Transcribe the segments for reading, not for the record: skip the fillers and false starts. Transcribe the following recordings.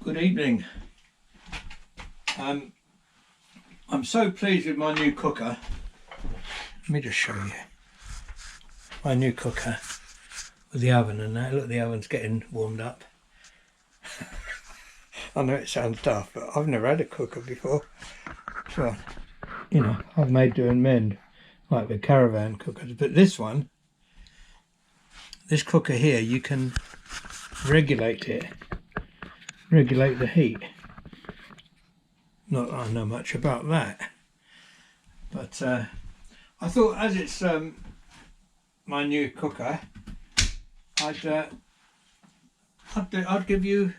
Good evening. I'm so pleased with my new cooker. Let me just show you my new cooker with the oven and that. Look, the oven's getting warmed up. I know it sounds daft, but I've never had a cooker before. Well, you know, I've made do and mend like the caravan cookers, but this cooker here, you can regulate the heat. Not that I know much about that, but I thought, as it's my new cooker, I'd give you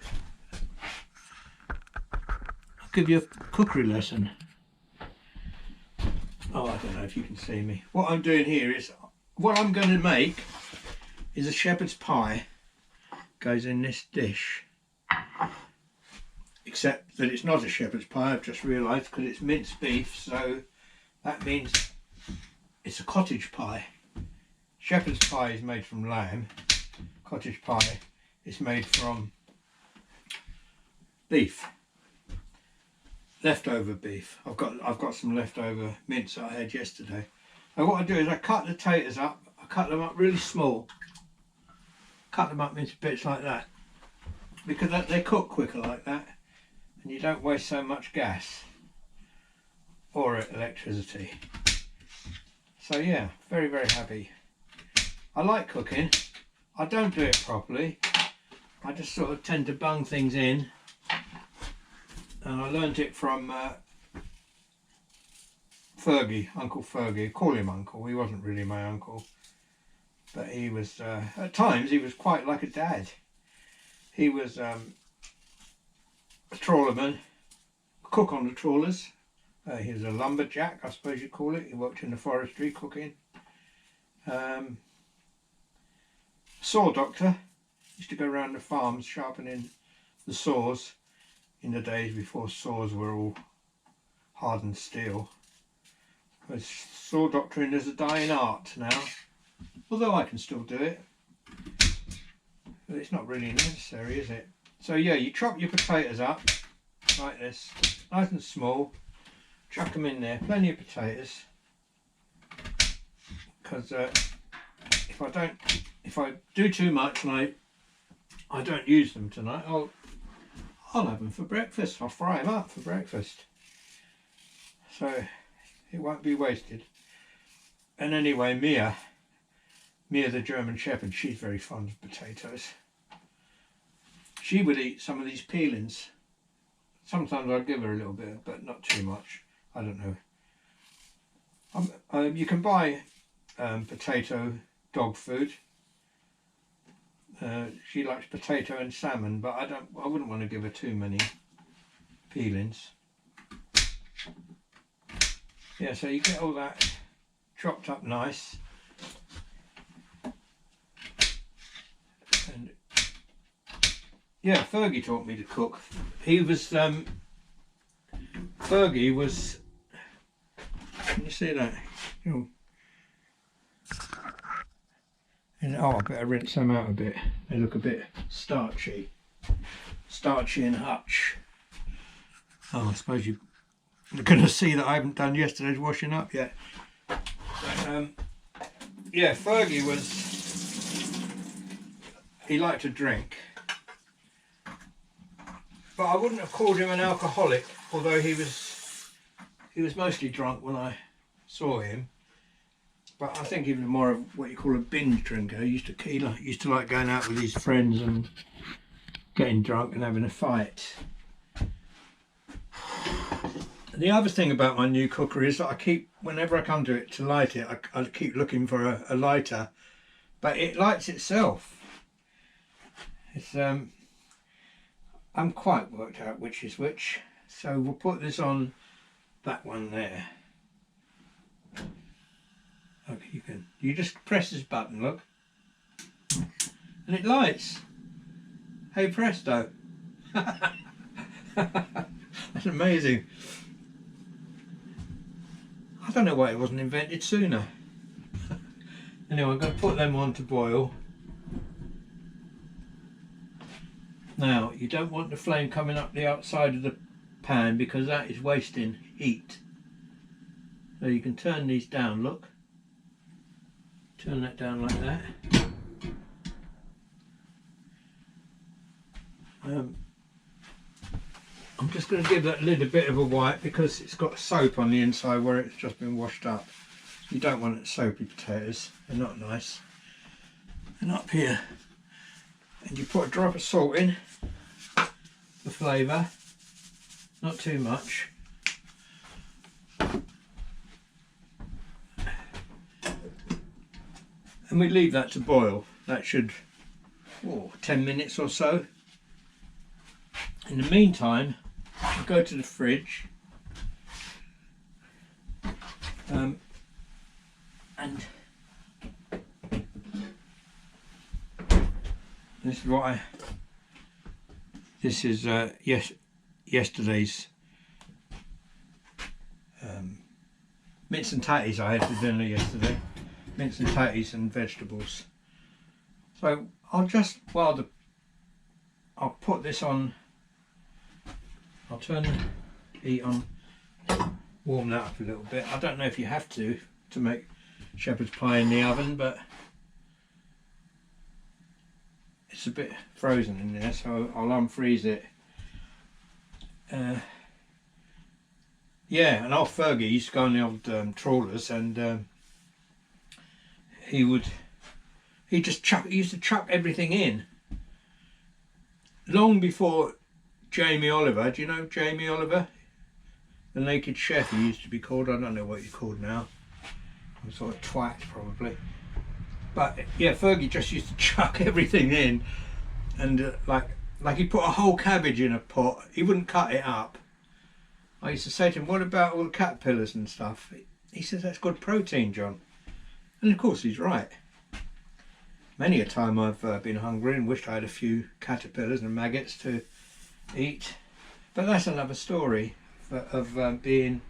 a cookery lesson. Oh, I don't know if you can see me. What I'm doing here is, what I'm going to make is a shepherd's pie. Goes in this dish. Except that it's not a shepherd's pie, I've just realised, because it's minced beef, so that means it's a cottage pie. Shepherd's pie is made from lamb. Cottage pie is made from beef. Leftover beef. I've got some leftover mince that I had yesterday. And what I do is I cut the taters up. I cut them up really small. Cut them up into bits like that, because they cook quicker like that, and you don't waste so much gas or electricity. So yeah, very, very happy. I like cooking. I don't do it properly. I just sort of tend to bung things in, and I learnt it from Fergie, Uncle Fergie. I call him Uncle. He wasn't really my uncle, but he was, at times he was quite like a dad. He was a trawlerman, a cook on the trawlers. He was a lumberjack, I suppose you'd call it. He worked in the forestry cooking. Saw doctor. Used to go around the farms sharpening the saws in the days before saws were all hardened steel. But saw doctoring is a dying art now, although I can still do it. But it's not really necessary, is it? So yeah, you chop your potatoes up like this, nice and small. Chuck them in there, plenty of potatoes. Because if I do too much and I don't use them tonight, I'll have them for breakfast. I'll fry them up for breakfast, so it won't be wasted. And anyway, Mia the German Shepherd, she's very fond of potatoes. She would eat some of these peelings. Sometimes I'll give her a little bit, but not too much. I don't know. You can buy potato dog food. She likes potato and salmon, but I wouldn't want to give her too many peelings. Yeah, so you get all that chopped up nice. And yeah, Fergie taught me to cook. Fergie was, can you see that? Oh, I better rinse them out a bit. They look a bit starchy and hutch. Oh, I suppose you're going to see that I haven't done yesterday's washing up yet. But, yeah, Fergie he liked to drink. But I wouldn't have called him an alcoholic, although he was mostly drunk when I saw him. But I think he was more of what you call a binge drinker. He used to like going out with his friends and getting drunk and having a fight. The other thing about my new cooker is that whenever I come to it to light it, I keep looking for a lighter, but it lights itself. It's I'm quite worked out which is which, so we'll put this on that one there. Okay, you just press this button, look, and it lights. Hey presto. That's amazing. I don't know why it wasn't invented sooner. Anyway, I'm going to put them on to boil. Now you don't want the flame coming up the outside of the pan because that is wasting heat. So you can turn these down, look. Turn that down like that. I'm just going to give that lid a bit of a wipe because it's got soap on the inside where it's just been washed up. You don't want it soapy potatoes, they're not nice. And up here, and you put a drop of salt in for flavour, not too much. And we leave that to boil. That should, 10 minutes or so. In the meantime, we'll go to the fridge and this is yesterday's mince and tatties I had for dinner yesterday. Mince and tatties and vegetables. So I'll just, I'll put this on, I'll turn the heat on, warm that up a little bit. I don't know if you have to make shepherd's pie in the oven, but it's a bit frozen in there, so I'll unfreeze it. Yeah, and old Fergie used to go on the old trawlers, and he used to chuck everything in. Long before Jamie Oliver, do you know Jamie Oliver? The Naked Chef he used to be called, I don't know what he's called now. Some sort of twat probably. But yeah, Fergie just used to chuck everything in, and like he put a whole cabbage in a pot, he wouldn't cut it up. I used to say to him, what about all the caterpillars and stuff? He says, that's good protein, John. And of course he's right. Many a time I've been hungry and wished I had a few caterpillars and maggots to eat. But that's another story of being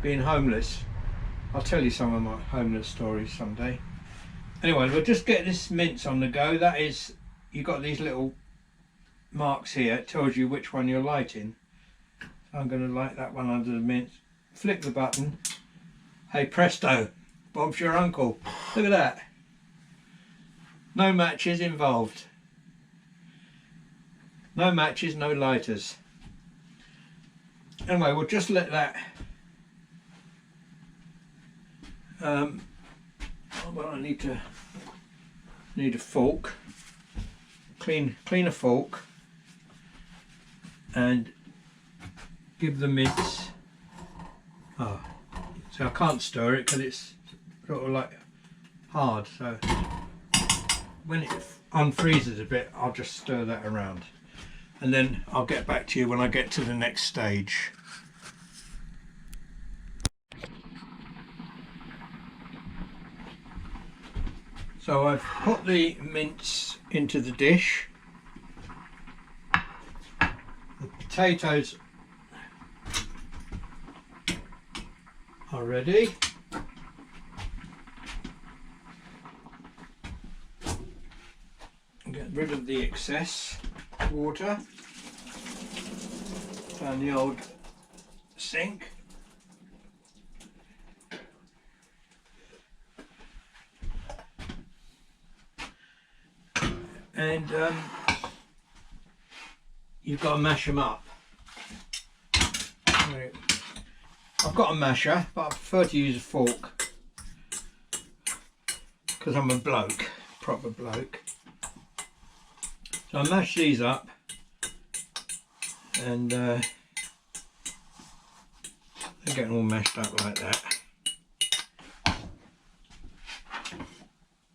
homeless. I'll tell you some of my homeless stories someday. Anyway, we'll just get this mince on the go. That is, you've got these little marks here. It tells you which one you're lighting. So I'm going to light that one under the mince. Flick the button. Hey presto, Bob's your uncle. Look at that. No matches involved. No matches, no lighters. Anyway, we'll just let that well, I need a fork. Clean a fork and give the mince. Oh, so I can't stir it because it's sort of like hard. So when it unfreezes a bit, I'll just stir that around, and then I'll get back to you when I get to the next stage. So I've put the mince into the dish. The potatoes are ready. Get rid of the excess water down the old sink. And you've got to mash them up. Right. I've got a masher, but I prefer to use a fork because I'm a bloke, proper bloke. So I mash these up, and they're getting all mashed up like that.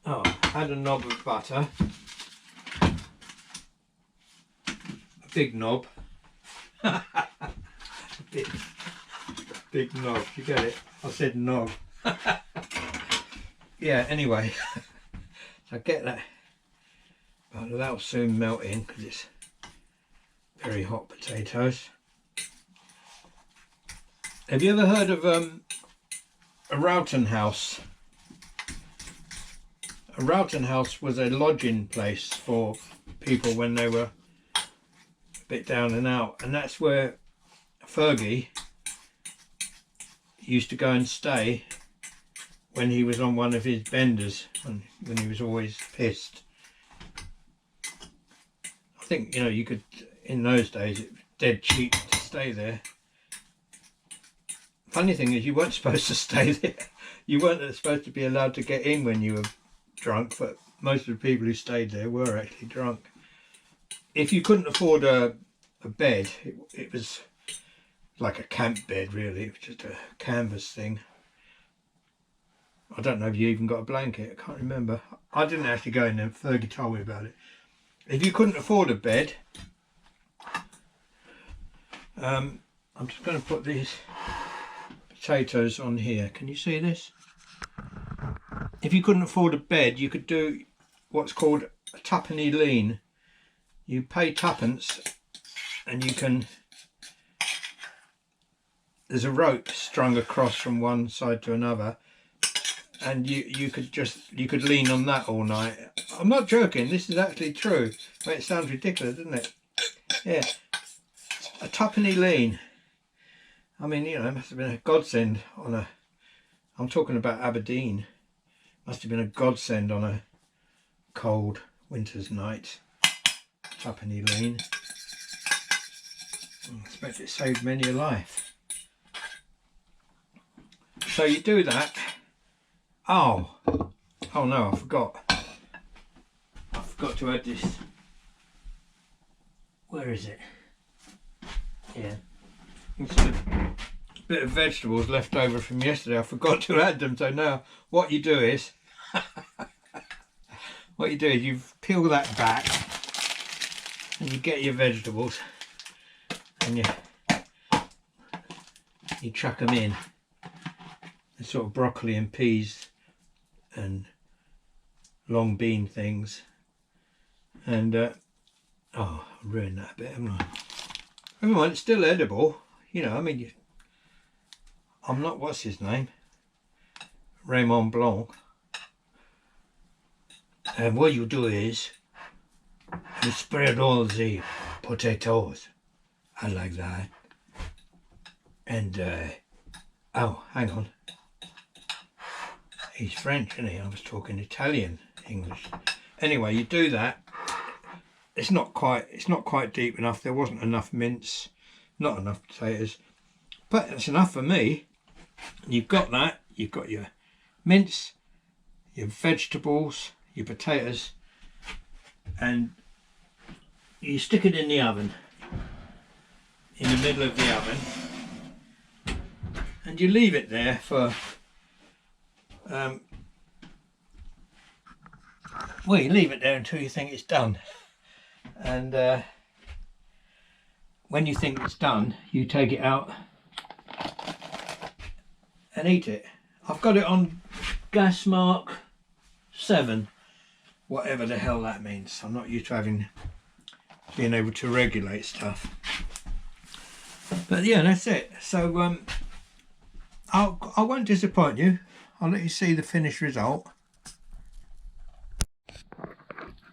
Oh, add a knob of butter. Big knob. big knob, you get it? I said knob. Yeah, anyway. So get that, but that'll soon melt in because it's very hot potatoes. Have you ever heard of a Rowton house? A Rowton house was a lodging place for people when they were bit down and out, and that's where Fergie used to go and stay when he was on one of his benders, when he was always pissed. I think, you know, you could, in those days, it was dead cheap to stay there. Funny thing is, you weren't supposed to stay there. You weren't supposed to be allowed to get in when you were drunk, but most of the people who stayed there were actually drunk. If you couldn't afford a bed, it was like a camp bed, really. It was just a canvas thing. I don't know if you even got a blanket. I can't remember. I didn't actually go in there. Fergie told me about it. If you couldn't afford a bed, I'm just going to put these potatoes on here. Can you see this? If you couldn't afford a bed, you could do what's called a tuppenny lean. You pay twopence and you can, there's a rope strung across from one side to another, and you could lean on that all night. I'm not joking, this is actually true. But it sounds ridiculous, doesn't it? Yeah, a tuppenny lean. I mean, you know, it must have been a godsend on a, I'm talking about Aberdeen. Must have been a godsend on a cold winter's night. Tuppenny lean. I expect it saved many a life. So you do that. Oh no, I forgot to add this. Where is it? Yeah. It's a bit of vegetables left over from yesterday. I forgot to add them. So now what you do is you peel that back and you get your vegetables and you chuck them in. It's sort of broccoli and peas and long bean things, and oh, I ruined that a bit, haven't I? Never mind, it's still edible, you know. I mean, I'm not, what's his name, Raymond Blanc. And what you do is you spread all the potatoes, I like that, and oh, hang on. He's French, isn't he? I was talking Italian, English. Anyway, you do that. It's not quite deep enough. There wasn't enough mince, not enough potatoes, but it's enough for me. You've got that. You've got your mince, your vegetables, your potatoes, and you stick it in the oven, in the middle of the oven, and you leave it there for well, you leave it there until you think it's done, and when you think it's done, you take it out and eat it. I've got it on gas mark 7, whatever the hell that means. I'm not used to being able to regulate stuff, but yeah, that's it. So I won't disappoint you. I'll let you see the finished result.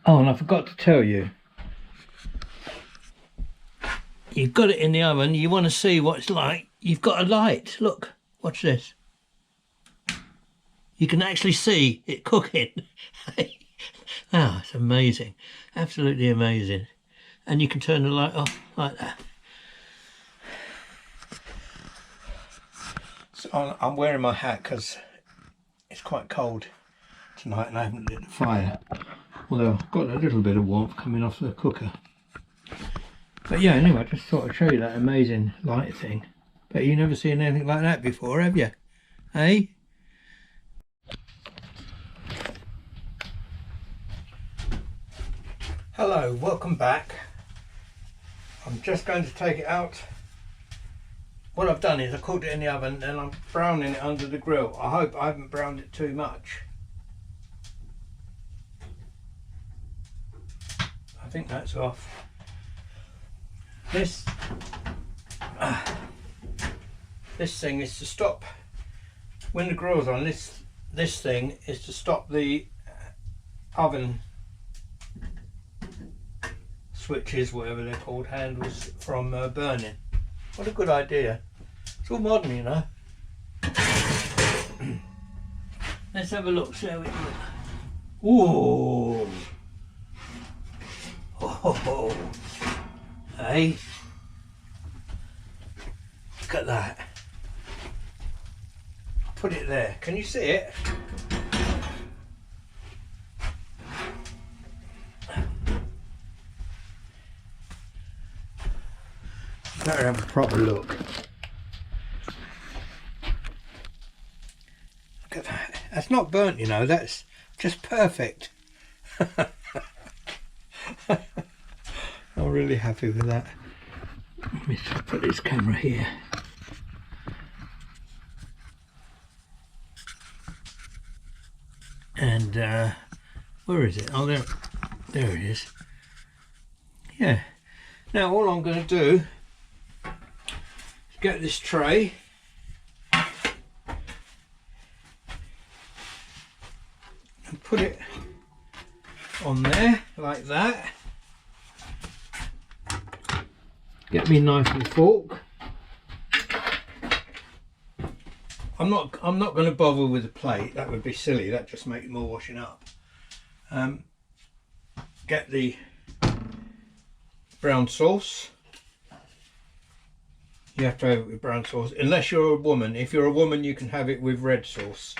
Oh, and I forgot to tell you, you've got it in the oven. You want to see what it's like. You've got a light. Look, watch this. You can actually see it cooking. Ah, it's amazing, absolutely amazing. And you can turn the light off like that. So I'm wearing my hat because it's quite cold tonight and I haven't lit the fire, although I've got a little bit of warmth coming off the cooker. But yeah, anyway, I just thought I'd show you that amazing light thing. But you've never seen anything like that before, have you? Eh? Hello, welcome back. I'm just going to take it out. What I've done is I cooked it in the oven and I'm browning it under the grill. I hope I haven't browned it too much. I think that's off. This thing is to stop, when the grill's on, this thing is to stop the oven switches, whatever they're called, handles from burning. What a good idea. It's all modern, you know. Let's have a look, see how it looks. Ooh. Oh. Hey. Look at that. Put it there. Can you see it? Better have a proper look. Look at that. That's not burnt, you know. That's just perfect. I'm really happy with that. Let me just put this camera here. And where is it? Oh, there it is. Yeah. Now all I'm going to do is get this tray and put it on there like that. Get me knife and fork. I'm not going to bother with a plate. That would be silly. That just makes more washing up. Get the brown sauce. You have to have it with brown sauce, unless you're a woman. If you're a woman, you can have it with red sauce,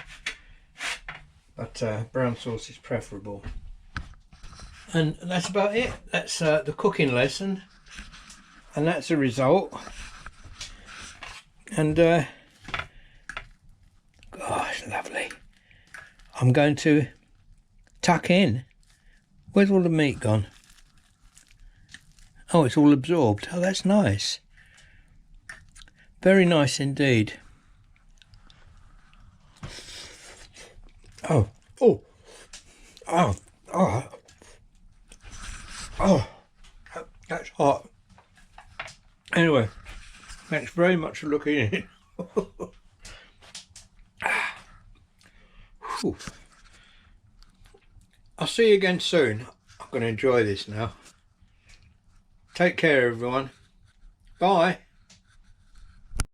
but brown sauce is preferable. And that's about it. That's the cooking lesson, and that's the result. And gosh, lovely. I'm going to tuck in. Where's all the meat gone? Oh, it's all absorbed. Oh, that's nice. Very nice indeed. Oh, oh, oh, oh, oh, that's hot. Anyway, thanks very much for looking in. I'll see you again soon. I'm going to enjoy this now. Take care, everyone. Bye.